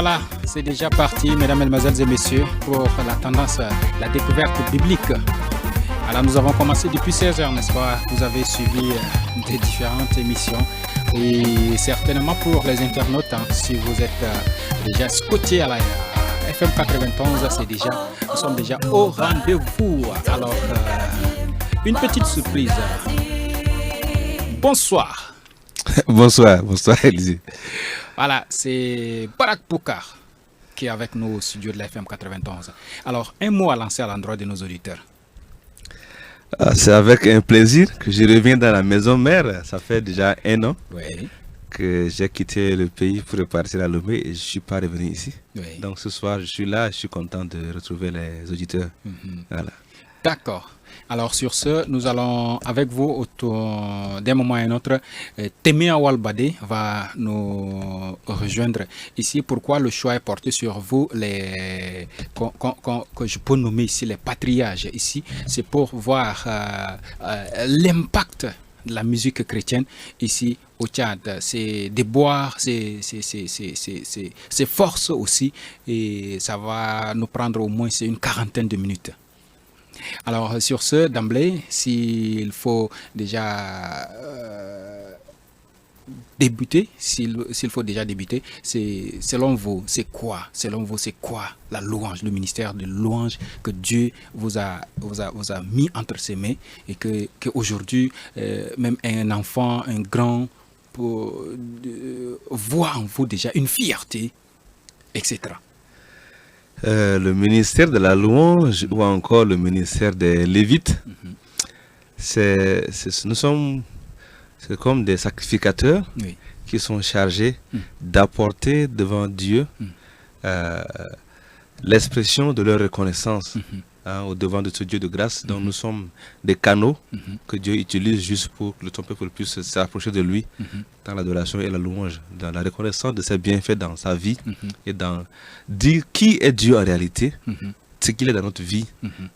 voilà, c'est déjà parti, mesdames, mesdemoiselles et messieurs, pour la tendance, la découverte biblique. Alors, nous avons commencé depuis 16 heures, n'est-ce pas? Vous avez suivi des différentes émissions. Et certainement pour les internautes, si vous êtes déjà scotché à la FM 91, nous sommes déjà au rendez-vous. Alors, une petite surprise. Bonsoir. Bonsoir Élisée. Voilà, c'est Barak Poukar qui est avec nous au studio de la FM 91. Alors, un mot à lancer à l'endroit de nos auditeurs. C'est avec un plaisir que je reviens dans la maison mère. Ça fait déjà 1 an que j'ai quitté le pays pour repartir à Lomé et je ne suis pas revenu ici. Donc ce soir, je suis là, je suis content de retrouver les auditeurs. Voilà. D'accord. Alors sur ce, nous allons avec vous autour d'un moment à un autre. Témé Walbade va nous rejoindre ici. Pourquoi le choix est porté sur vous, que je peux nommer ici les patriarches ici, c'est pour voir l'impact de la musique chrétienne ici au Tchad. C'est déboire, c'est force aussi, et ça va nous prendre au moins une quarantaine de minutes. Alors sur ce, d'emblée, s'il faut déjà débuter, c'est selon vous, c'est quoi la louange, le ministère de louange que Dieu vous a mis entre ses mains, et que aujourd'hui même un enfant, un grand voit en vous déjà une fierté, etc. Le ministère de la louange ou encore le ministère des Lévites, c'est comme des sacrificateurs qui sont chargés d'apporter devant Dieu l'expression de leur reconnaissance au devant de ce Dieu de grâce. Donc nous sommes des canaux que Dieu utilise juste pour que son peuple puisse s'approcher de lui dans l'adoration et la louange, dans la reconnaissance de ses bienfaits dans sa vie et dans dire qui est Dieu en réalité, ce qu'il est dans notre vie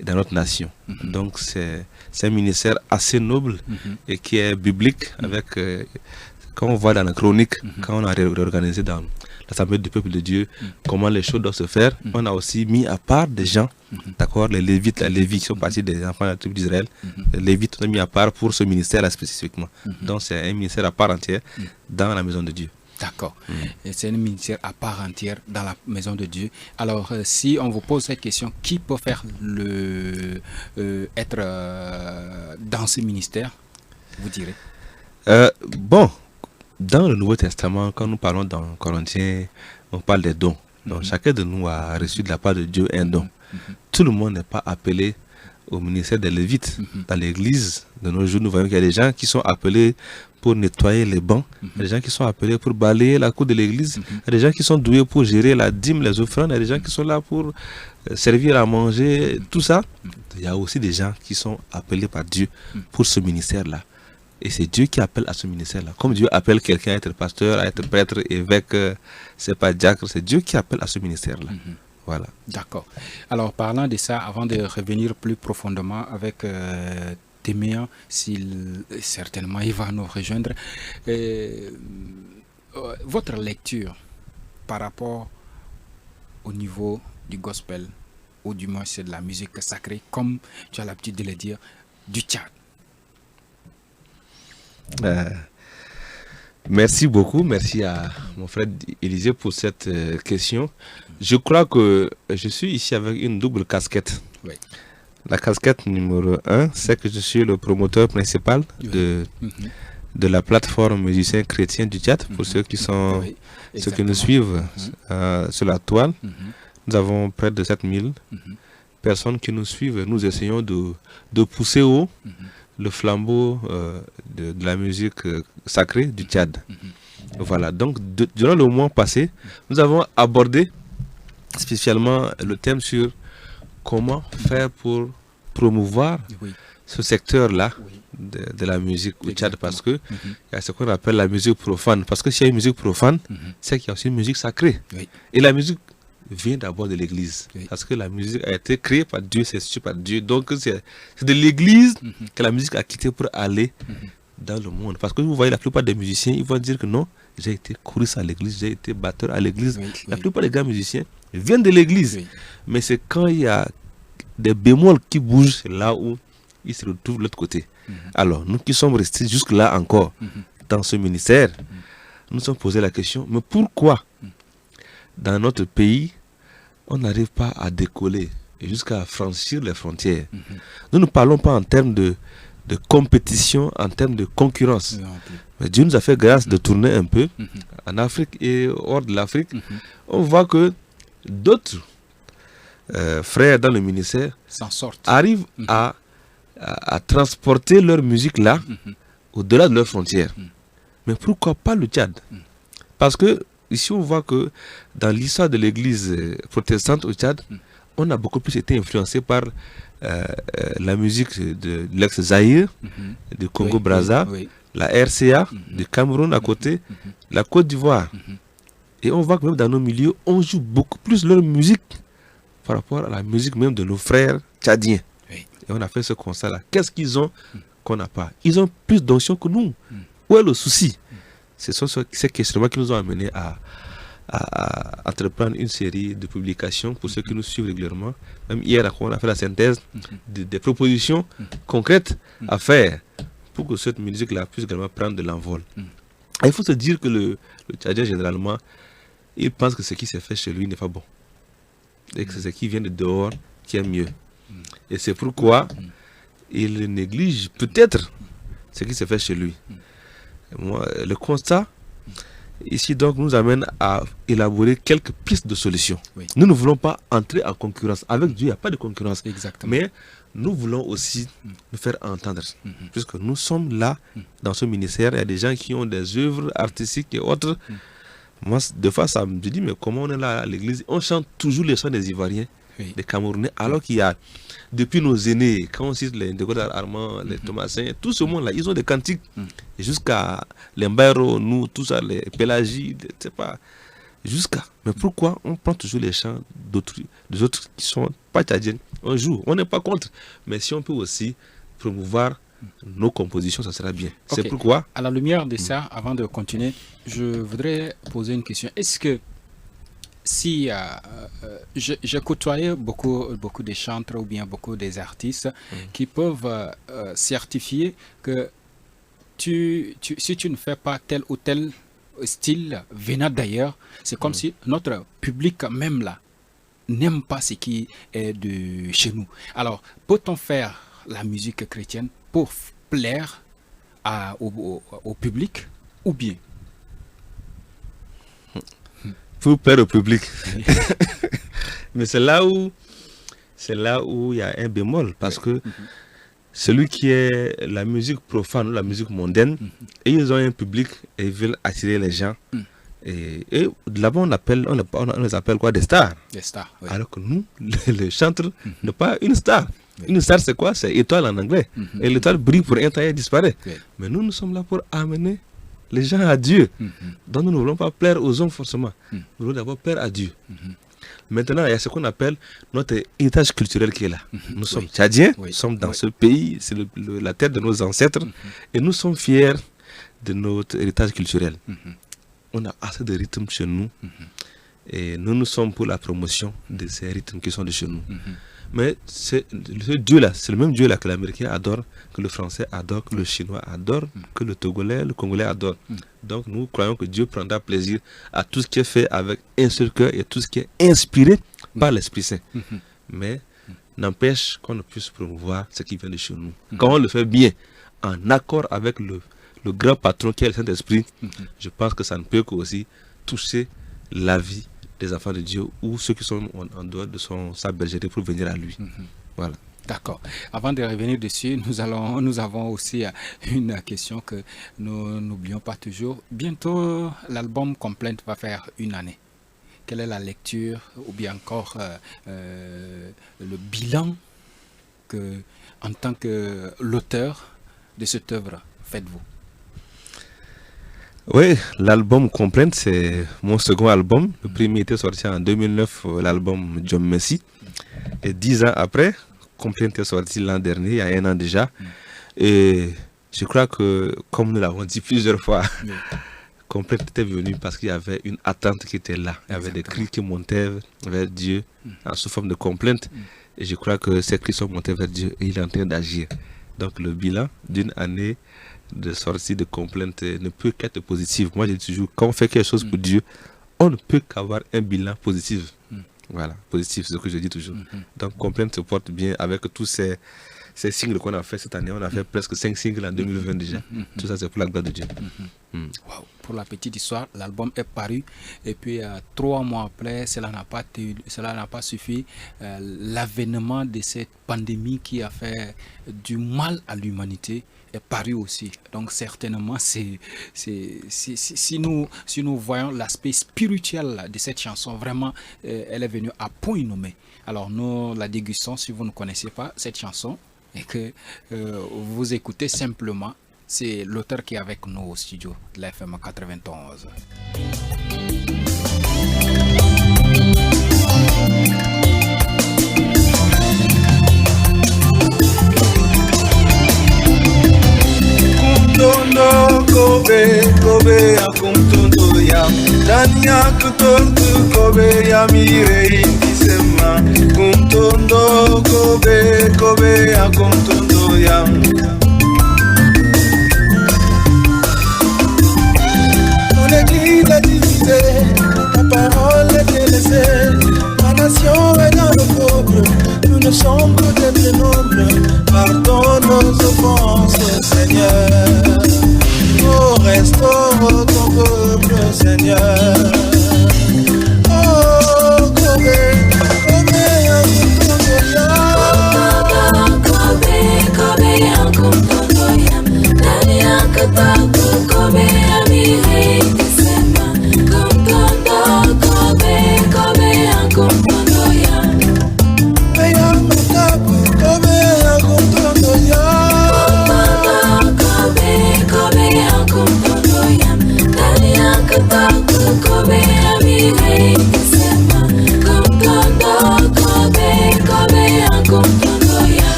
et dans notre nation. Donc c'est un ministère assez noble et qui est biblique, avec, comme on voit dans la chronique, quand on a réorganisé dans l'Assemblée du peuple de Dieu, comment les choses doivent se faire. On a aussi mis à part des gens, d'accord, les Lévites, qui sont partis des enfants de la tribu d'Israël. Les Lévites, on a mis à part pour ce ministère-là spécifiquement. Donc c'est un ministère à part entière dans la maison de Dieu. D'accord. C'est un ministère à part entière dans la maison de Dieu. Alors, si on vous pose cette question, qui peut faire être dans ce ministère, vous direz? Bon, dans le Nouveau Testament, quand nous parlons dans Corinthiens, on parle des dons. Donc chacun de nous a reçu de la part de Dieu un don. Tout le monde n'est pas appelé au ministère des Lévites. Dans l'église de nos jours, nous voyons qu'il y a des gens qui sont appelés pour nettoyer les bancs, il y a des gens qui sont appelés pour balayer la cour de l'église, il y a des gens qui sont doués pour gérer la dîme, les offrandes, il y a des gens qui sont là pour servir à manger, tout ça. Il y a aussi des gens qui sont appelés par Dieu pour ce ministère-là. Et c'est Dieu qui appelle à ce ministère-là. Comme Dieu appelle quelqu'un à être pasteur, à être prêtre, évêque, c'est pas diacre, c'est Dieu qui appelle à ce ministère-là. Voilà. D'accord. Alors, parlant de ça, avant de revenir plus profondément avec Téméa, certainement il va nous rejoindre, votre lecture par rapport au niveau du gospel, ou du moins c'est de la musique sacrée, comme tu as l'habitude de le dire, du Tchad. Merci beaucoup, merci à mon frère Élisée pour cette question. Je crois que je suis ici avec une double casquette. La casquette numéro 1, c'est que je suis le promoteur principal de la plateforme musiciens chrétiens du Tchad, pour ceux qui nous suivent sur la toile. Nous avons près de 7000 personnes qui nous suivent. Nous essayons de pousser haut le flambeau de la musique sacrée du Tchad. Voilà, donc durant le mois passé, nous avons abordé spécialement le thème sur comment faire pour promouvoir ce secteur-là de la musique au Tchad, parce que il y a ce qu'on appelle la musique profane. Parce que s'il y a une musique profane, c'est qu'il y a aussi une musique sacrée. Et la musique vient d'abord de l'église. Parce que la musique a été créée par Dieu, c'est su par Dieu. Donc c'est de l'église que la musique a quitté pour aller dans le monde. Parce que vous voyez, la plupart des musiciens, ils vont dire que non, j'ai été choriste à l'église, j'ai été batteur à l'église. La Oui. plupart des grands musiciens viennent de l'église. Oui. Mais c'est quand il y a des bémols qui bougent, c'est là où ils se retrouvent de l'autre côté. Alors, nous qui sommes restés jusque-là encore dans ce ministère, nous nous sommes posé la question, mais pourquoi dans notre pays, on n'arrive pas à décoller jusqu'à franchir les frontières? Nous ne parlons pas en termes de compétition, en termes de concurrence. Mais Dieu nous a fait grâce de tourner un peu en Afrique et hors de l'Afrique. On voit que d'autres frères dans le ministère s'en sortent, arrivent à transporter leur musique là, au-delà de leurs frontières. Mais pourquoi pas le Tchad? Parce que ici on voit que dans l'histoire de l'église protestante au Tchad, on a beaucoup plus été influencé par la musique de l'ex-Zaïre, du Congo-Brazza, la RCA, du Cameroun à côté, la Côte d'Ivoire. Et on voit que même dans nos milieux, on joue beaucoup plus leur musique par rapport à la musique même de nos frères tchadiens. Et on a fait ce constat-là. Qu'est-ce qu'ils ont qu'on n'a pas? Ils ont plus d'onction que nous. Où est le souci? Ce sont ces questionnements qui nous ont amenés à entreprendre une série de publications pour ceux qui nous suivent régulièrement. Même hier, on a fait la synthèse des propositions concrètes à faire pour que cette musique-là puisse également prendre de l'envol. Il faut se dire que le Tchadien, généralement, il pense que ce qui s'est fait chez lui n'est pas bon. Et que c'est ce qui vient de dehors qui est mieux. Et c'est pourquoi il néglige peut-être ce qui s'est fait chez lui. Moi, le constat ici donc nous amène à élaborer quelques pistes de solutions. Nous ne voulons pas entrer en concurrence. Avec Dieu, il n'y a pas de concurrence. Exactement. Mais nous voulons aussi nous faire entendre. Puisque nous sommes là, dans ce ministère, il y a des gens qui ont des œuvres artistiques et autres. Moi, des fois, ça me dit, mais comment on est là à l'église? On chante toujours les chants des Ivoiriens, des Camerounais, alors qu'il y a, depuis nos aînés, quand on cite les Ndegodar Armand, les Thomasins, tout ce monde-là, ils ont des cantiques. Jusqu'à les Mbairo, nous, tout ça, les Pélagie, je sais pas. Jusqu'à. Mais pourquoi on prend toujours les chants des autres qui sont pas tchadiens? On joue, on n'est pas contre. Mais si on peut aussi promouvoir nos compositions, ça sera bien. C'est pourquoi. À la lumière de ça, avant de continuer, je voudrais poser une question. Est-ce que si j'ai côtoyé beaucoup de chanteurs ou bien beaucoup des artistes qui peuvent certifier que si tu ne fais pas tel ou tel style venant d'ailleurs, c'est comme si notre public même là n'aime pas ce qui est de chez nous. Alors, peut-on faire la musique chrétienne pour plaire au public ou bien pour plaire au public? Mais c'est là où il y a un bémol, parce que celui qui est la musique profane, la musique mondaine, et ils ont un public et ils veulent attirer les gens. Et là-bas, on les appelle quoi? Des stars. Des stars, oui. Alors que nous, le chanteur n'est pas une star. Une star, c'est quoi? C'est étoile en anglais. Et l'étoile brille pour un temps et disparaît. Mais nous sommes là pour amener les gens à Dieu. Donc nous ne voulons pas plaire aux hommes forcément. Nous voulons d'abord plaire à Dieu. Maintenant, il y a ce qu'on appelle notre héritage culturel qui est là. Nous sommes tchadiens, nous sommes dans ce pays, c'est la terre de nos ancêtres, et nous sommes fiers de notre héritage culturel. On a assez de rythmes chez nous, et nous sommes pour la promotion de ces rythmes qui sont de chez nous. Mais ce Dieu-là, c'est le même Dieu-là que l'Américain adore, que le Français adore, que le Chinois adore, que le Togolais, le Congolais adore. Donc nous croyons que Dieu prendra plaisir à tout ce qui est fait avec un seul cœur et tout ce qui est inspiré par l'Esprit Saint. Mais n'empêche qu'on ne puisse promouvoir ce qui vient de chez nous. Quand on le fait bien, en accord avec le grand patron qui est le Saint-Esprit, je pense que ça ne peut qu'aussi toucher la vie des enfants de Dieu ou ceux qui sont en dehors de sa bergerie pour venir à lui. Voilà. D'accord. Avant de revenir dessus, nous avons aussi une question que nous n'oublions pas toujours. Bientôt, l'album Complainte va faire 1 année. Quelle est la lecture ou bien encore le bilan que, en tant que l'auteur de cette œuvre, faites-vous? Oui, l'album Complainte, c'est mon second album. Le premier était sorti en 2009, l'album John Messi. Et 10 ans après, Complainte est sorti l'an dernier, il y a 1 an déjà. Et je crois que, comme nous l'avons dit plusieurs fois, Complainte était venue parce qu'il y avait une attente qui était là. Il y avait des cris qui montaient vers Dieu sous forme de complainte. Et je crois que ces cris sont montés vers Dieu et il est en train d'agir. Donc le bilan d'une année de sortie de complainte ne peut qu'être positif. Moi, je dis toujours, quand on fait quelque chose pour Dieu, on ne peut qu'avoir un bilan positif. Voilà, positif, c'est ce que je dis toujours. Donc complainte se porte bien avec tous ces singles qu'on a fait cette année. On a fait presque 5 singles en 2020 déjà. Tout ça, c'est pour la gloire de Dieu. Wow. Pour la petite histoire, l'album est paru et puis 3 mois après, cela n'a pas suffi. L'avènement de cette pandémie qui a fait du mal à l'humanité est paru aussi. Donc certainement, si nous voyons l'aspect spirituel de cette chanson, vraiment, elle est venue à point nommé. Alors nous la dégustons si vous ne connaissez pas cette chanson et que vous écoutez simplement. C'est l'auteur qui est avec nous au studio de la FM 91. Kumtondo kobe kobe ya kumtondo ya ndani ya kutondo kobe ya mire indisema kumtondo kobe kobe ya kumtondo ya l'église est divisée, ta parole est délaissée, ma nation est dans l'opprobre, nous ne sommes que des pénombles, pardonne nos offenses, Seigneur, oh restaure ton peuple, Seigneur, oh Kobe, Kobe,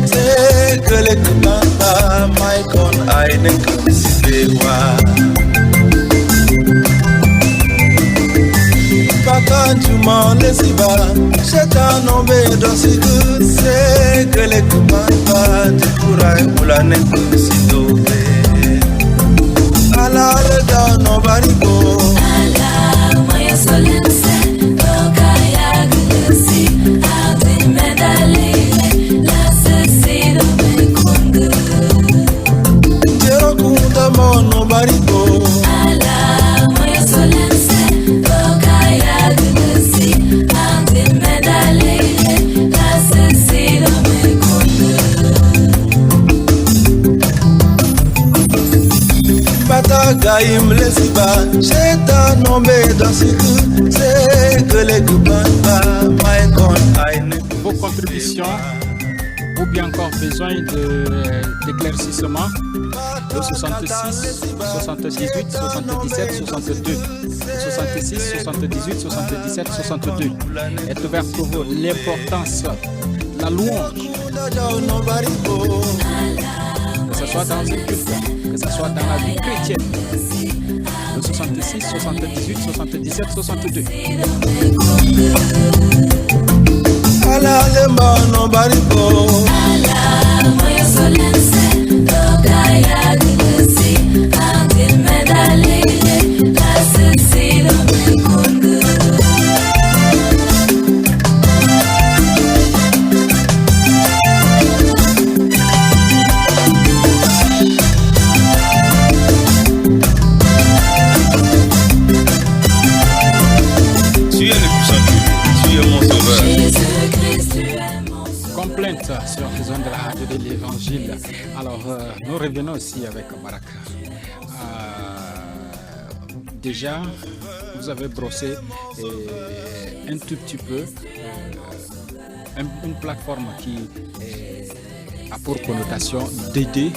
c'est que les kumamba maikon aine kumsibewa Papa tu m'en laisses pas c'est un nombre dans ce que c'est que les kumamba tu pourrais moulane kumsidobe ala le dans nos barigo ala moya solense tokaya glusi adi medali mono barigo ala moya solense tokaya glusi adi medali la sesida me kondu bataga imlesiba cheta nombe dans c'est que les gubamba maikon aine vos contributions ou bien encore besoin d'éclaircissement le 66 78 77 62 66 78 77 62 est ouvert pour vous. L'importance, la louange, que ce soit dans le culte, que ce soit dans la vie chrétienne. Le 66 78 77 62 ala lemba no barigo ala moya solense tokaya glusi adi medali la sesida me kondu sur les ondes de la radio de l'évangile. Alors, nous revenons aussi avec Baraka. Déjà, vous avez brossé un tout petit peu une plateforme qui a pour connotation d'aider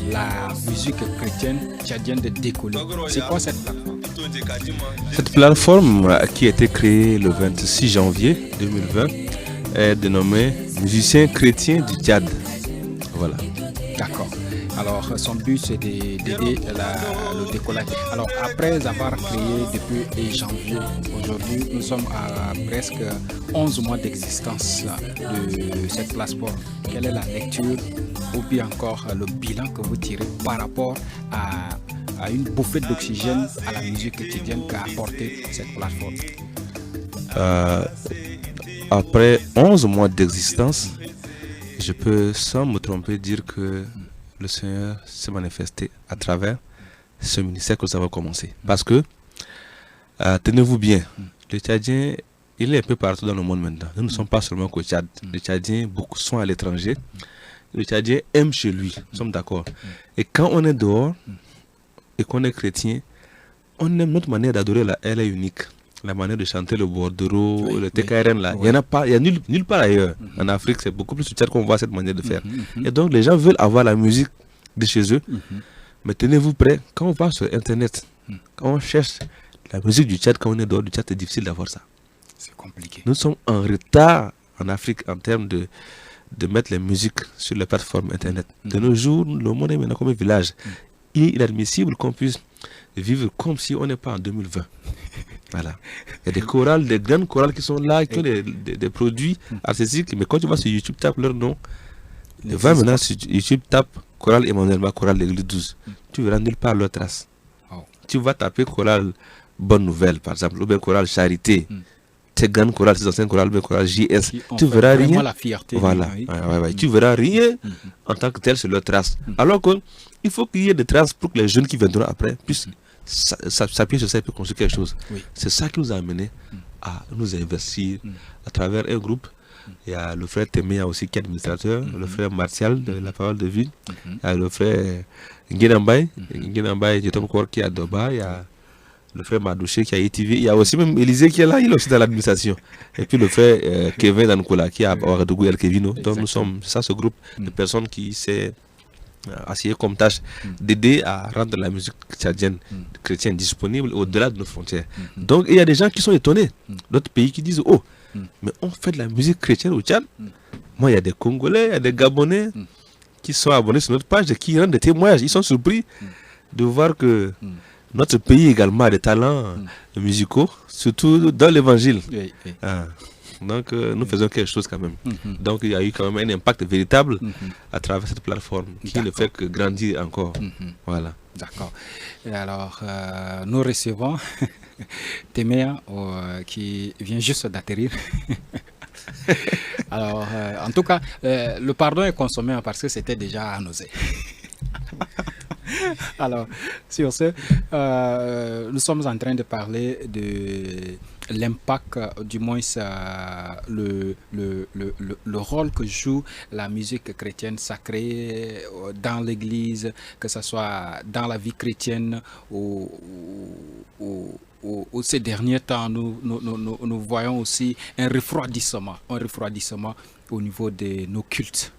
la musique chrétienne tchadienne de décoller. C'est quoi cette plateforme? Cette plateforme qui a été créée le 26 janvier 2020 est dénommée Musiciens chrétiens du Tchad. Voilà. D'accord. Alors, son but, c'est d'aider le décollage. Alors, après avoir créé depuis janvier, aujourd'hui, nous sommes à presque 11 mois d'existence de cette plateforme. Quelle est la lecture ou bien encore le bilan que vous tirez par rapport à une bouffée d'oxygène à la musique quotidienne qu'a apporté cette plateforme? Après 11 mois d'existence, je peux sans me tromper dire que le Seigneur s'est manifesté à travers ce ministère que nous avons commencé. Parce que, tenez-vous bien, le Tchadien, il est un peu partout dans le monde maintenant. Nous ne sommes pas seulement qu'au Tchad. Les Tchadiens, beaucoup sont à l'étranger. Le Tchadien aime chez lui, nous sommes d'accord. Et quand on est dehors et qu'on est chrétien, on aime notre manière d'adorer, elle est unique. La manière de chanter le bordereau, le TKRN, là, il n'y en a pas, il y a nulle part ailleurs. En Afrique, c'est beaucoup plus au Tchad qu'on voit cette manière de faire. Et donc, les gens veulent avoir la musique de chez eux. Mais tenez-vous prêts, quand on va sur Internet, quand on cherche la musique du Tchad, quand on est dehors du Tchad, c'est difficile d'avoir ça. C'est compliqué. Nous sommes en retard en Afrique en termes de mettre les musiques sur les plateformes Internet. De nos jours, le monde est maintenant comme un village. Il est inadmissible qu'on puisse vivre comme si on n'est pas en 2020. Voilà. Il y a des chorales, des grandes chorales qui sont là, qui ont des produits artistiques, mais quand tu vas sur YouTube, tape leur nom, va maintenant sur YouTube, tape chorale Emmanuel Ba, chorale l'église 12. Tu verras nulle part leur trace. Tu vas taper chorale Bonne Nouvelle, par exemple, ou bien chorale Charité. Ces grandes chorales, ces anciennes chorales, ou bien chorale JS. Tu verras rien. La fierté. Voilà. Tu verras rien en tant que tel sur leur trace. Alors qu'il faut qu'il y ait des traces pour que les jeunes qui viendront après puissent s'appuyer sur ça et construire quelque chose. C'est ça qui nous a amené à nous investir à travers un groupe. Il y a le frère Téméa aussi qui est administrateur, le frère Martial de la parole de ville, il y a le frère Nguenambaye, qui est à Doba, il y a le frère Madouché qui est à ITV, il y a aussi même Élisée qui est là, il est aussi dans l'administration. Et puis le frère Kevin Dankoula qui est à Ouagadougou El Kevino. Donc nous sommes, ça, ce groupe de personnes qui s'est essayé comme tâche d'aider à rendre la musique tchadienne, chrétienne disponible au-delà de nos frontières. Donc il y a des gens qui sont étonnés, d'autres pays qui disent oh, mais on fait de la musique chrétienne au Tchad. Moi, il y a des Congolais, il y a des Gabonais qui sont abonnés sur notre page et qui rendent des témoignages. Ils sont surpris de voir que notre pays également a des talents musicaux, surtout dans l'évangile. Donc, nous faisons quelque chose quand même. Donc, il y a eu quand même un impact véritable à travers cette plateforme qui ne fait que grandir encore. Voilà. D'accord. Et alors, nous recevons Téméa qui vient juste d'atterrir. Alors, en tout cas, le pardon est consommé parce que c'était déjà annoncé. Alors, sur ce, nous sommes en train de parler de l'impact, du moins le rôle que joue la musique chrétienne sacrée dans l'église, que ce soit dans la vie chrétienne ou ces derniers temps, nous voyons aussi un refroidissement au niveau de nos cultes.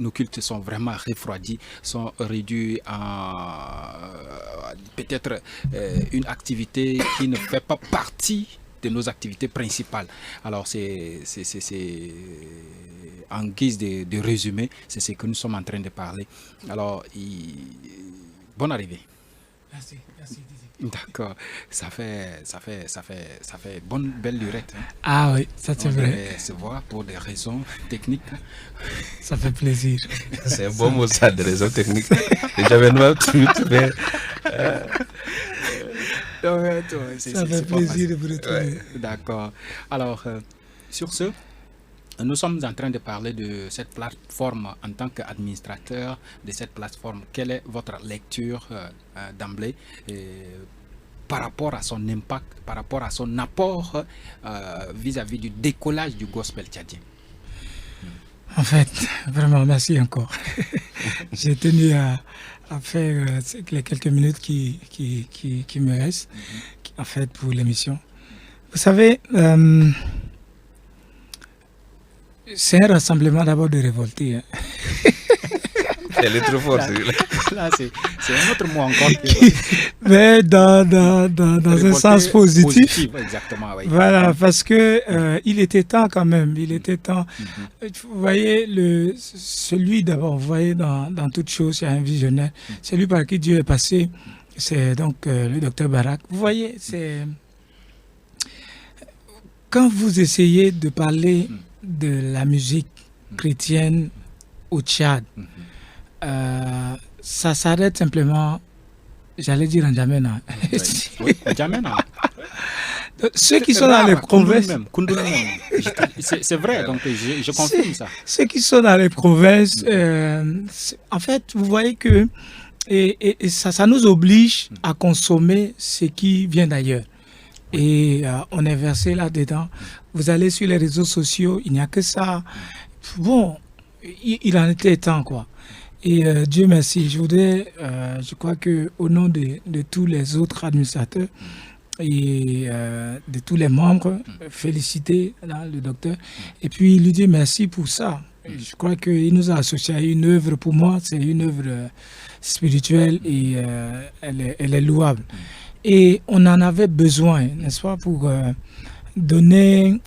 Nos cultes sont vraiment refroidis, sont réduits à peut-être une activité qui ne fait pas partie de nos activités principales. Alors c'est en guise de résumé, c'est ce que nous sommes en train de parler. Alors, bonne arrivée. Merci. D'accord, ça fait belle lurette. Hein. Ah oui, ça c'est vrai. Se voir pour des raisons techniques. Ça fait plaisir. C'est un bon mot ça, des raisons techniques. J'avais noir tout, mais... ça fait plaisir de vous retrouver. D'accord. Alors, sur ce, nous sommes en train de parler de cette plateforme en tant qu'administrateur de cette plateforme. Quelle est votre lecture d'emblée par rapport à son impact, par rapport à son apport vis-à-vis du décollage du gospel tchadien? En fait, vraiment, merci encore. J'ai tenu à faire les quelques minutes qui me restent, en fait, pour l'émission. Vous savez, c'est un rassemblement d'abord de révoltés. Hein. Elle est trop forte. Là, c'est un autre mot encore. Mais dans un sens positif. Exactement, oui. Voilà, parce que il était temps quand même. Il était temps. Vous voyez, celui d'abord, vous voyez, dans toute chose, il y a un visionnaire. Celui par qui Dieu est passé, c'est donc le docteur Barak. Vous voyez, c'est... Quand vous essayez de parler de la musique chrétienne au Tchad, ça s'arrête simplement, j'allais dire en Djamena. Oui, Djamena. Ceux qui sont dans les provinces... C'est vrai, donc je confirme ça. Ceux qui sont dans les provinces, en fait, vous voyez que et ça nous oblige à consommer ce qui vient d'ailleurs. Et on est versé là-dedans. Vous allez sur les réseaux sociaux, il n'y a que ça. Bon, il en était temps, quoi. Et Dieu merci. Je crois qu'au nom de tous les autres administrateurs et de tous les membres, féliciter là, le docteur. Et puis lui dire merci pour ça. Je crois qu'il nous a associé à une œuvre, pour moi, c'est une œuvre spirituelle et elle est louable. Et on en avait besoin, n'est-ce pas, pour donner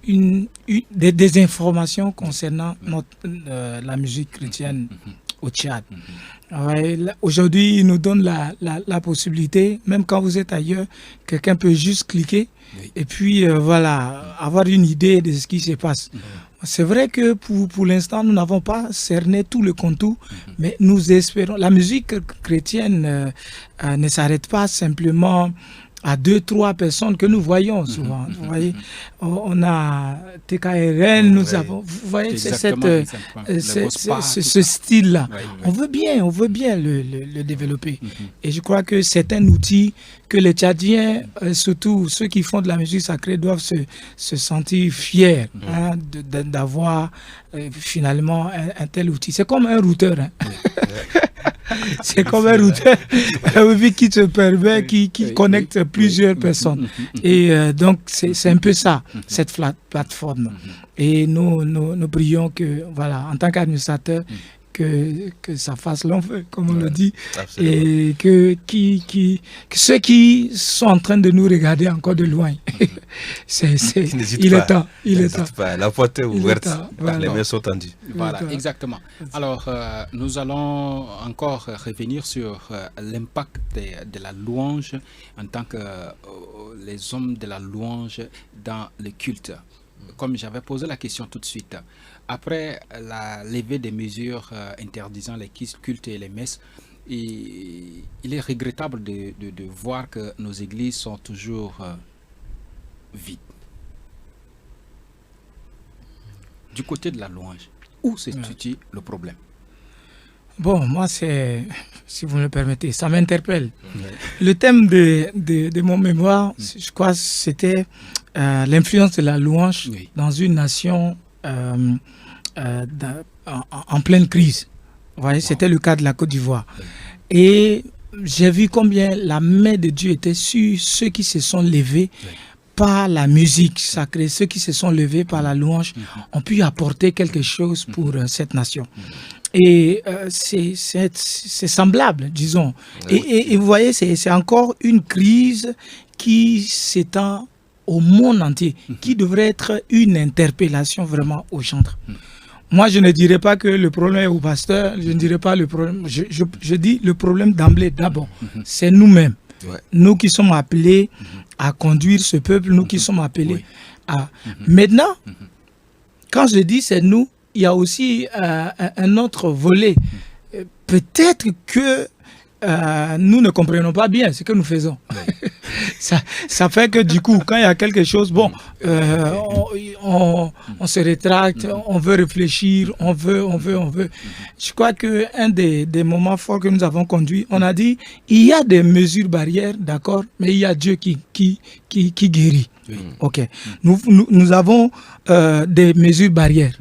des informations concernant la musique chrétienne au Tchad. Aujourd'hui, il nous donne la possibilité, même quand vous êtes ailleurs, quelqu'un peut juste cliquer et puis voilà, avoir une idée de ce qui se passe. C'est vrai que pour l'instant, nous n'avons pas cerné tout le contour, mais nous espérons. La musique chrétienne ne s'arrête pas simplement à 2-3 personnes que nous voyons souvent. Vous voyez, on a TKRN, nous avons, vous voyez, c'est ce style-là. On veut bien le développer. Et je crois que c'est un outil que les Tchadiens, surtout ceux qui font de la musique sacrée, doivent se sentir fiers d'avoir finalement un tel outil. C'est comme un routeur. C'est comme un routeur qui te permet, qui connecte plusieurs personnes. Et donc, c'est un peu ça, cette plateforme. Et nous prions que, voilà, en tant qu'administrateur, que ça fasse long feu, comme on le dit, absolument. Et que ceux qui sont en train de nous regarder encore de loin, il est temps. La porte est ouverte, les mains sont tendues. Voilà, exactement. Alors, nous allons encore revenir sur l'impact de la louange en tant que les hommes de la louange dans le culte. Comme j'avais posé la question tout de suite, après la levée des mesures interdisant les cultes et les messes, il est regrettable de voir que nos églises sont toujours vides. Du côté de la louange, où se situe le problème? Bon, moi, si vous me le permettez, ça m'interpelle. Le thème de mon mémoire, je crois, c'était l'influence de la louange dans une nation en pleine crise. Vous voyez, c'était le cas de la Côte d'Ivoire. Et j'ai vu combien la main de Dieu était sur ceux qui se sont levés par la musique sacrée, ceux qui se sont levés par la louange, ont pu apporter quelque chose pour cette nation. Et c'est semblable, disons. Et vous voyez, c'est encore une crise qui s'étend au monde entier, qui devrait être une interpellation vraiment aux chantres. Moi, je ne dirais pas que le problème est au pasteur, je ne dirais pas le problème, je dis le problème d'emblée d'abord. C'est nous-mêmes, nous qui sommes appelés à conduire ce peuple, nous qui sommes appelés à... Maintenant, quand je dis c'est nous, il y a aussi un autre volet. Peut-être que nous ne comprenons pas bien ce que nous faisons. ça fait que du coup, quand il y a quelque chose, bon, on se rétracte, on veut réfléchir, on veut. Je crois qu'un des moments forts que nous avons conduits, on a dit, il y a des mesures barrières, d'accord, mais il y a Dieu qui guérit. Ok. Nous avons des mesures barrières.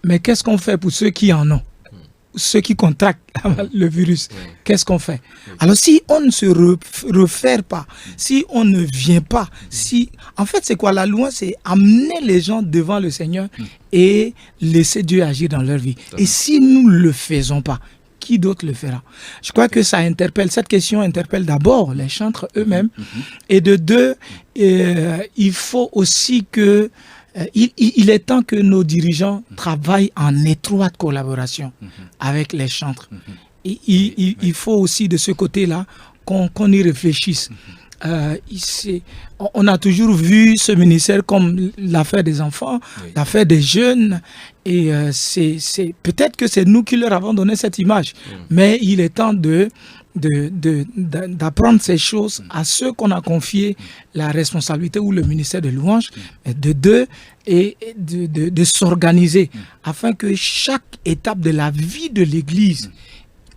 Mais qu'est-ce qu'on fait pour ceux qui en ont? ceux qui contractent le virus, qu'est-ce qu'on fait? Alors si on ne se réfère pas, si on ne vient pas, en fait c'est quoi la loi? C'est amener les gens devant le Seigneur et laisser Dieu agir dans leur vie. Et si nous ne le faisons pas, qui d'autre le fera? Je crois que cette question interpelle d'abord les chantres eux-mêmes. Et de deux, il faut aussi que il est temps que nos dirigeants travaillent en étroite collaboration avec les chantres. Il faut aussi de ce côté-là qu'on y réfléchisse. On a toujours vu ce ministère comme l'affaire des enfants, l'affaire des jeunes, et peut-être que c'est nous qui leur avons donné cette image, mais il est temps d'apprendre ces choses à ceux qu'on a confié la responsabilité ou le ministère de louange, et de s'organiser afin que chaque étape de la vie de l'Église,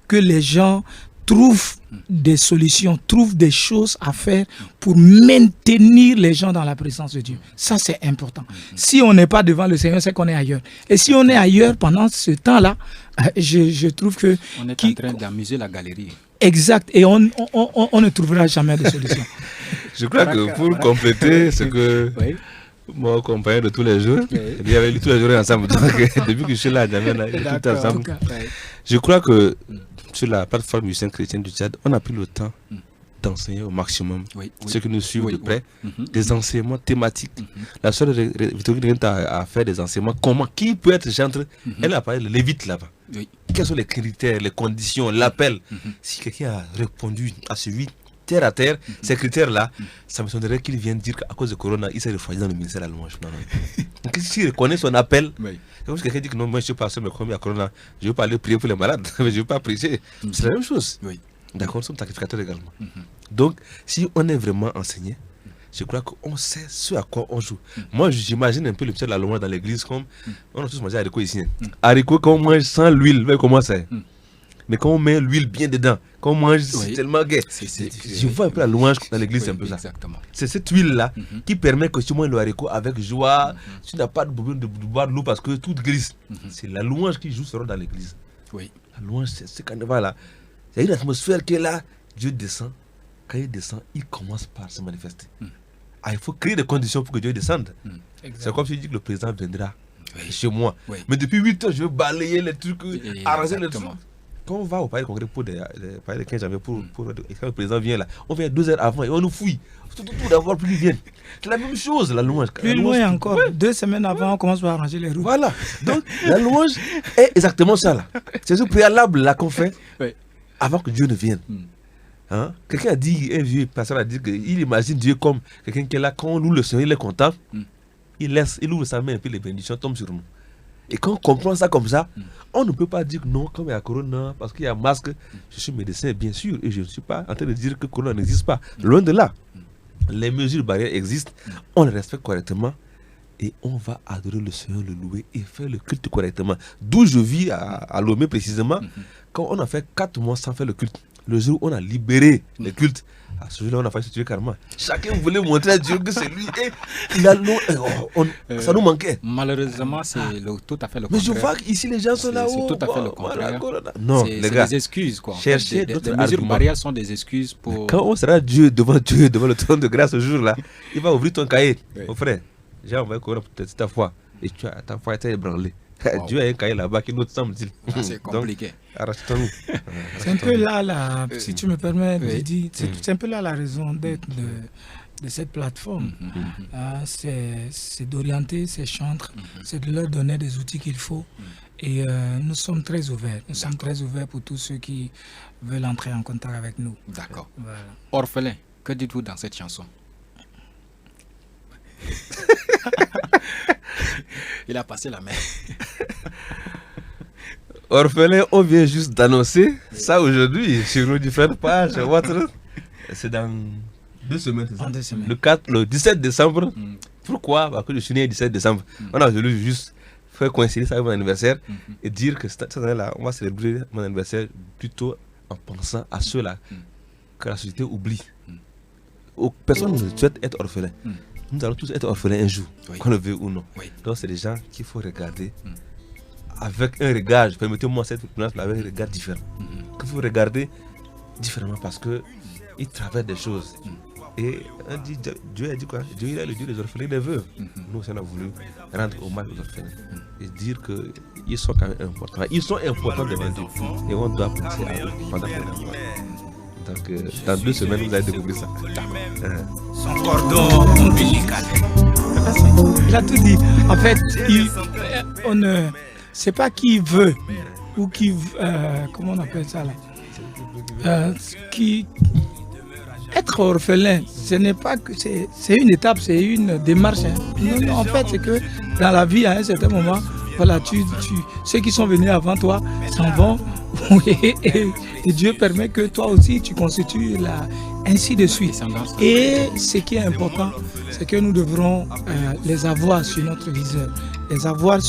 que les gens trouvent des solutions, trouvent des choses à faire pour maintenir les gens dans la présence de Dieu. Ça, c'est important. Si on n'est pas devant le Seigneur, c'est qu'on est ailleurs. Et si on est ailleurs pendant ce temps-là, je trouve que... On est en train d'amuser la galerie. Exact. Et on ne trouvera jamais de solution. Je crois que pour compléter ce que... Mon compagnon de tous les jours, il y avait tous les jours ensemble. Donc, depuis que je suis là, tout ensemble. Je crois que sur la plateforme du Saint-Chrétien du Tchad, on a pris le temps d'enseigner au maximum ceux qui nous suivent de près, des enseignements thématiques. La sœur Victorine a fait des enseignements. Qui peut être chantre? Elle a parlé de Lévite là-bas. Quels sont les critères, les conditions, l'appel? Si quelqu'un a répondu à celui terre à terre, ces critères-là, ça me semblerait qu'il vienne dire qu'à cause de Corona, il s'est refroidi dans le ministère de la louange. Donc, s'il reconnaît son appel, comme si quelqu'un dit que non, moi je suis pas seul, mais comme il y a Corona, je ne veux pas aller prier pour les malades, mais je ne veux pas prêcher. C'est la même chose. D'accord, nous sommes sacrificateurs également. Donc, si on est vraiment enseigné, je crois qu'on sait ce à quoi on joue. Moi, j'imagine un peu le ministère de la louange dans l'église comme on a tous mangé haricots ici. Haricots, quand on mange sans l'huile, mais comment c'est? Mais quand on met l'huile bien dedans, quand on mange, c'est tellement gai. Je vois un peu la louange dans l'église, c'est un peu ça. C'est cette huile-là qui permet que si tu manges le haricot avec joie, tu n'as pas de problème de boire de l'eau parce que tout glisse. C'est la louange qui joue ce rôle dans l'église. La louange, c'est ce carnaval-là. Il y a une atmosphère qui est là. Dieu descend. Quand il descend, il commence par se manifester. Il faut créer des conditions pour que Dieu descende. C'est comme si je dis que le président viendra chez moi. Mais depuis 8 heures, je veux balayer les trucs, arranger les trucs. Quand on va au palais de congrès pour le 15 janvier, quand le président vient là, on vient 2 heures avant et on nous fouille. Tout d'avoir plus vient. C'est la même chose, la louange. Plus loin encore, 2 semaines avant, on commence par arranger les roues. Voilà. Donc, la louange est exactement ça là. C'est ce préalable là qu'on fait avant que Dieu ne vienne. Quelqu'un a dit, un vieux pasteur a dit qu'il imagine Dieu comme quelqu'un qui est là, quand on loue le Seigneur, il est content, il ouvre sa main et puis les bénédictions tombent sur nous. Et quand on comprend ça comme ça, on ne peut pas dire non, comme il y a Corona, parce qu'il y a masque. Je suis médecin, bien sûr, et je ne suis pas en train de dire que Corona n'existe pas. Loin de là. Les mesures barrières existent, on les respecte correctement, et on va adorer le Seigneur, le louer et faire le culte correctement. D'où je vis à Lomé précisément, quand on a fait 4 mois sans faire le culte. Le jour où on a libéré les cultes, à ce jour-là, on a failli se tuer carrément. Chacun voulait montrer à Dieu que c'est lui. Et ça nous manquait. Malheureusement, c'est tout à fait le contraire. Mais je vois qu'ici, les gens sont là. C'est tout à fait le contraire. Non, les gars. C'est des excuses, quoi. Cherchez d'autres les mesures barrières sont des excuses pour... Mais quand on sera devant le trône de grâce ce jour-là, il va ouvrir ton cahier. Mon frère, j'ai envoyé Corona pour ta foi. Et ta foi a été ébranlée. Wow. Dieu a un cahier là-bas qui nous semble-t-il. C'est compliqué. Arrête-nous. C'est un peu là, si tu me permets, Didi, c'est un peu là la raison d'être de cette plateforme. C'est d'orienter ces chantres, c'est de leur donner des outils qu'il faut. Et nous sommes très ouverts. Nous sommes très ouverts pour tous ceux qui veulent entrer en contact avec nous. D'accord. Voilà. Orphelin, que dites-vous dans cette chanson? Il a passé la main. Orphelin, on vient juste d'annoncer ça aujourd'hui sur nos différentes pages. C'est dans 2 semaines, c'est ça? 2 semaines. Le 17 décembre. Pourquoi? Parce que je suis né le 17 décembre. On a voulu juste faire coïncider ça avec mon anniversaire et dire que cette année-là, on va célébrer mon anniversaire plutôt en pensant à ceux-là que la société oublie. Personne ne souhaite être orphelin. Nous allons tous être orphelins un jour, qu'on le veuille ou non. Donc c'est des gens qu'il faut regarder avec un regard, permettez-moi cette expérience avec un regard différent. Que vous regardez différemment parce qu'il travaille des choses. Et on dit, Dieu a dit quoi? Dieu il est le Dieu des orphelins et des veuves. Nous, on a voulu rendre hommage aux orphelins et dire qu'ils sont quand même importants. Ils sont importants devant Dieu et on doit penser à eux pendant qu'on est. Donc, dans 2 semaines, vous allez découvrir ça. Son cordon ombilical. Il a tout dit. En fait, c'est pas qui veut ou qui, comment on appelle ça là, être orphelin, ce n'est pas que c'est une étape, c'est une démarche. Non, en fait, c'est que dans la vie, à un certain moment, voilà, ceux qui sont venus avant toi s'en vont et Dieu permet que toi aussi tu constitues ainsi de suite. Et ce qui est important, c'est que nous devrons les avoir sur notre viseur, les avoir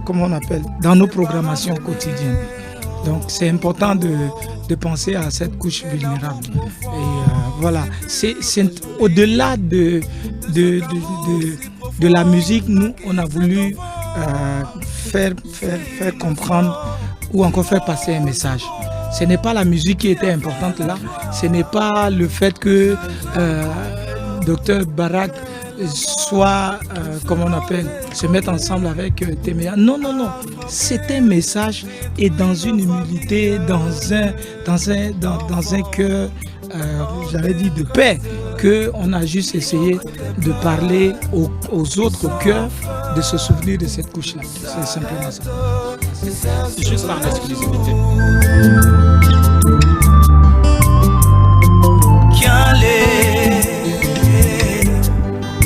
comment on appelle, dans nos programmations quotidiennes. Donc c'est important de penser à cette couche vulnérable. Et voilà, c'est au-delà de la musique, nous on a voulu faire comprendre ou encore faire passer un message. Ce n'est pas la musique qui était importante là, ce n'est pas le fait que Dr Barak soit, comment on appelle, se mettre ensemble avec Téméa. Non. C'est un message et dans une humilité, dans un cœur, j'avais dit de paix, qu'on a juste essayé de parler aux autres cœurs, de se souvenir de cette couche-là. C'est simplement ça. C'est juste en exclusivité.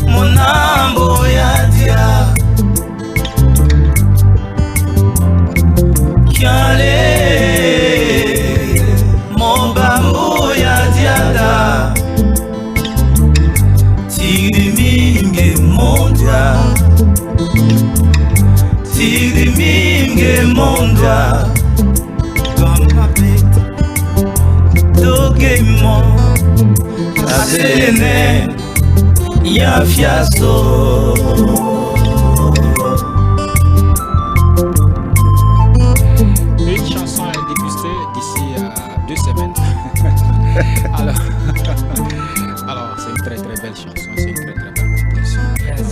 Monambo ya dia Kiale Mobambo ya diada Tiriminge mondia Gamapet Dogemo Aselene Ya fiasto. Une chanson est dégustée d'ici 2 semaines. alors c'est une très très belle chanson, c'est une très très belle composition. Alors,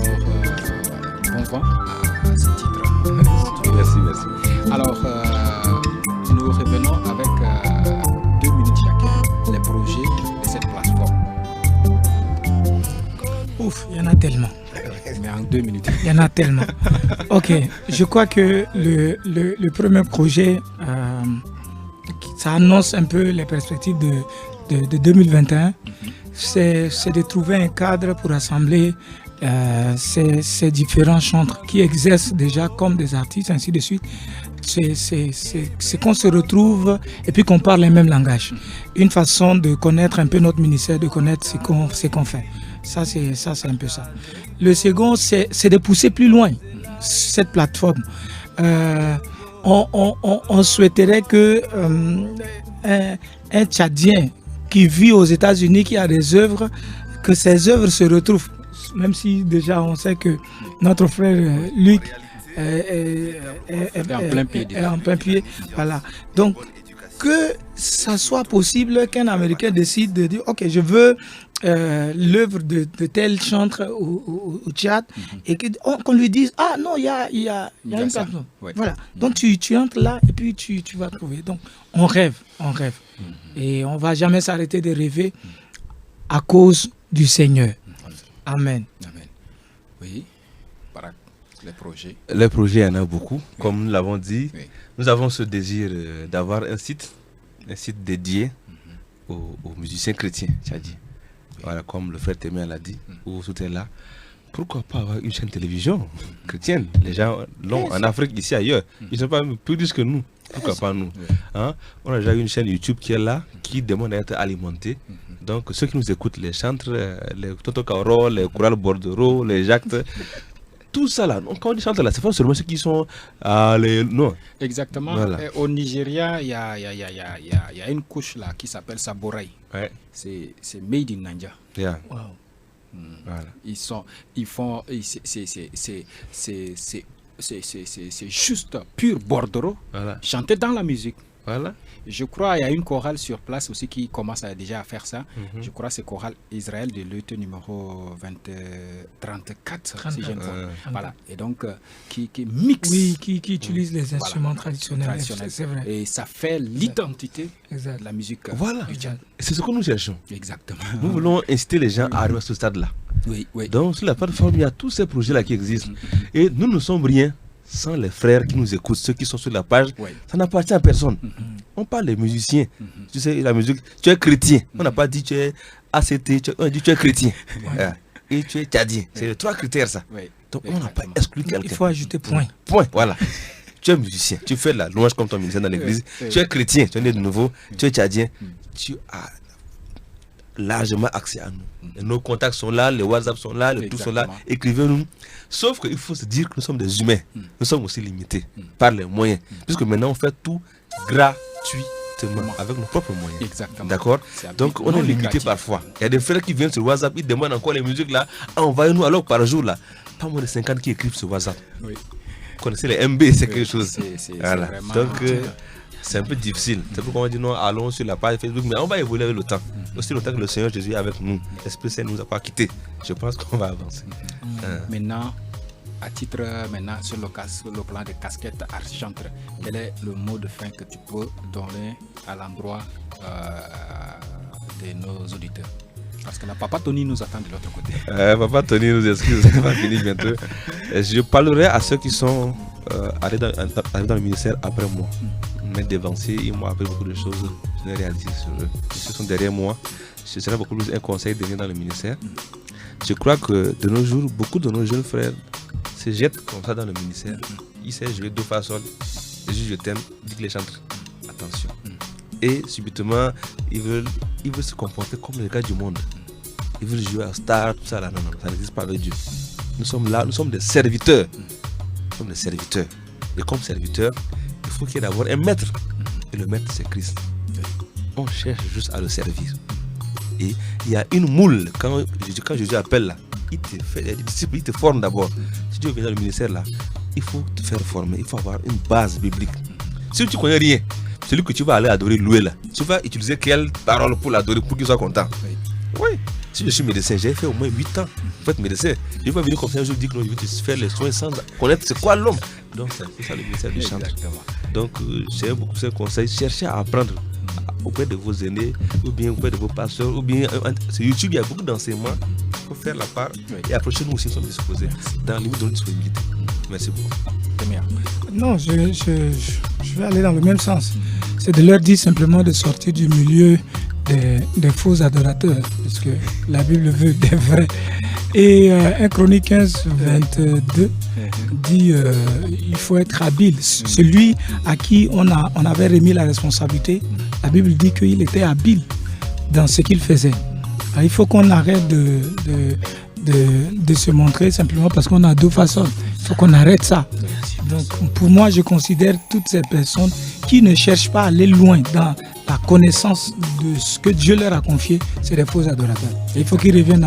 bon vent à ce titre. Merci. Alors, nous revenons avec 2 minutes chacun, les projets de cette plateforme. Ouf, il y en a tellement. Mais en 2 minutes. Il y en a tellement. Ok, je crois que le premier projet, ça annonce un peu les perspectives de 2021. C'est de trouver un cadre pour assembler ces différents chantres qui exercent déjà comme des artistes, ainsi de suite. C'est qu'on se retrouve et puis qu'on parle le même langage. Une façon de connaître un peu notre ministère, de connaître ce qu'on fait. Ça, c'est un peu ça. Le second, c'est de pousser plus loin cette plateforme. On souhaiterait que un Tchadien qui vit aux États-Unis, qui a des œuvres, que ces œuvres se retrouvent. Même si déjà on sait que notre frère Luc est en plein pied. Voilà. Donc, que ça soit possible qu'un Américain décide de dire ok, je veux l'œuvre de tel chantre au Tchad et qu'on lui dise ah non, il y a une plateforme. Ouais. Voilà. Donc tu entres là et puis tu vas trouver. Donc on rêve. Et on ne va jamais s'arrêter de rêver à cause du Seigneur. Amen. Oui, Barak, les projets. Les projets, il y en a beaucoup. Comme nous l'avons dit, Oui. nous avons ce désir d'avoir un site dédié aux musiciens chrétiens, tchadiens. Voilà, comme le frère Témé l'a dit, ou tout est là. Pourquoi pas avoir une chaîne télévision chrétienne? Les gens l'ont en Afrique, ici, ailleurs. Ils ne sont pas plus riches que nous. Pourquoi pas nous? Hein? On a déjà une chaîne YouTube qui est là, qui demande à être alimentée. Donc, ceux qui nous écoutent, les chantres, les Toto Kaoro, les chorales bordereaux, les Jacques, tout ça là, quand on dit chantre là, c'est pas seulement ceux qui sont non. Exactement. Voilà. Au Nigeria, il y a une couche là qui s'appelle Saborai. Ouais. C'est made in Nigeria. Yeah. Wow. Voilà. C'est c'est juste pur bordereau, Voilà. chanté dans la musique. Voilà. Je crois qu'il y a une chorale sur place aussi qui commence déjà à faire ça. Je crois que c'est chorale Israël de l'ET numéro 34, si je ne vois. Voilà. Et donc, qui mixe. Oui, qui utilise les instruments traditionnels. C'est vrai. Et ça fait l'identité Exact. de la musique. Voilà. du Tchad. C'est ce que nous cherchons. Exactement. Nous voulons inciter les gens à arriver à ce stade-là. Oui, oui. Donc, sur la plateforme, il y a tous ces projets-là qui existent. Et nous ne sommes rien sans les frères qui nous écoutent, ceux qui sont sur la page. Oui. Ça n'appartient à personne. On parle des musiciens. Tu sais, la musique, tu es chrétien. On n'a pas dit tu es ACT, on a dit tu es chrétien. Et tu es tchadien. C'est les 3 critères, ça. Oui. Donc, on n'a pas exclu quelqu'un. Il faut ajouter point. Point, voilà. Tu es musicien, tu fais la louange comme ton ministère dans l'église. Tu es chrétien, tu es né de nouveau, tu es tchadien. Tu as largement accès à nous. Et nos contacts sont là, les WhatsApp sont là, les tout sont là. Écrivez-nous. Sauf qu'il faut se dire que nous sommes des humains. Nous sommes aussi limités par les moyens. Puisque maintenant, on fait tout gratuitement, avec nos propres moyens. Exactement. D'accord? Donc, on est limité parfois. Il y a des frères qui viennent sur WhatsApp, ils demandent encore les musiques là. Envoyez-nous alors par jour là. Pas moins de 50 qui écrivent sur WhatsApp. Oui. Vous connaissez les MB, c'est quelque chose. Voilà. Vraiment... Donc, c'est un peu difficile. C'est pourquoi on dit non, allons sur la page Facebook, mais on va évoluer avec le temps. Aussi longtemps que le Seigneur Jésus est avec nous, l'Esprit Saint ne nous a pas quittés. Je pense qu'on va avancer. Maintenant, à titre sur le plan des casquettes argentres, quel est le mot de fin que tu peux donner à l'endroit de nos auditeurs? Parce que la Papa Tony nous attend de l'autre côté. Papa Tony nous excuse, on va finir bientôt. Je parlerai à ceux qui sont allés dans le ministère après moi. Mais devancés, ils m'ont appris beaucoup de choses. Je n'ai réalisé sur eux. Ils sont derrière moi. Ce serait beaucoup plus un conseil de venir dans le ministère. Je crois que de nos jours, beaucoup de nos jeunes frères se jettent comme ça dans le ministère. Ils savent jouer do fa sol. Je t'aime, dis les chantres. Attention. Et subitement, ils veulent se comporter comme les gars du monde. Ils veulent jouer à star, tout ça là. Non, ça n'existe pas avec Dieu. Nous sommes là, nous sommes des serviteurs. Nous sommes des serviteurs. Et comme serviteurs, il faut qu'il y ait d'abord un maître. Et le maître, c'est Christ. On cherche juste à le servir. Et il y a une moule. Quand Jésus appelle là, il te fait, les disciples, il te forme d'abord. Si tu veux venir dans le ministère là, il faut te faire former. Il faut avoir une base biblique. Si tu ne connais rien, celui que tu vas aller adorer, louer là, tu vas utiliser quelle parole pour l'adorer pour qu'il soit content? Oui. Si je suis médecin, j'ai fait au moins 8 ans pour être médecin. Je ne vais pas venir comme ça un jour dire que je vais faire les soins sans connaître c'est quoi l'homme. Donc c'est ça le ministère du chant. Donc j'ai beaucoup de conseils. Cherchez à apprendre auprès de vos aînés, ou bien auprès de vos pasteurs, ou bien sur YouTube, il y a beaucoup d'enseignements. Il faut faire la part. Et approchez-nous aussi, nous sommes disposés dans la limite de notre disponibilité. Merci beaucoup. Non, je vais aller dans le même sens. C'est de leur dire simplement de sortir du milieu des faux adorateurs, parce que la Bible veut des vrais. Et 1 Chronique 15, 22 dit il faut être habile. Celui à qui on avait remis la responsabilité, la Bible dit qu'il était habile dans ce qu'il faisait. Alors, il faut qu'on arrête de se montrer simplement parce qu'on a 2 façons. Il faut qu'on arrête ça. Donc pour moi, je considère toutes ces personnes qui ne cherchent pas à aller loin dans la connaissance de ce que Dieu leur a confié, c'est des faux adorateurs. Il faut qu'ils reviennent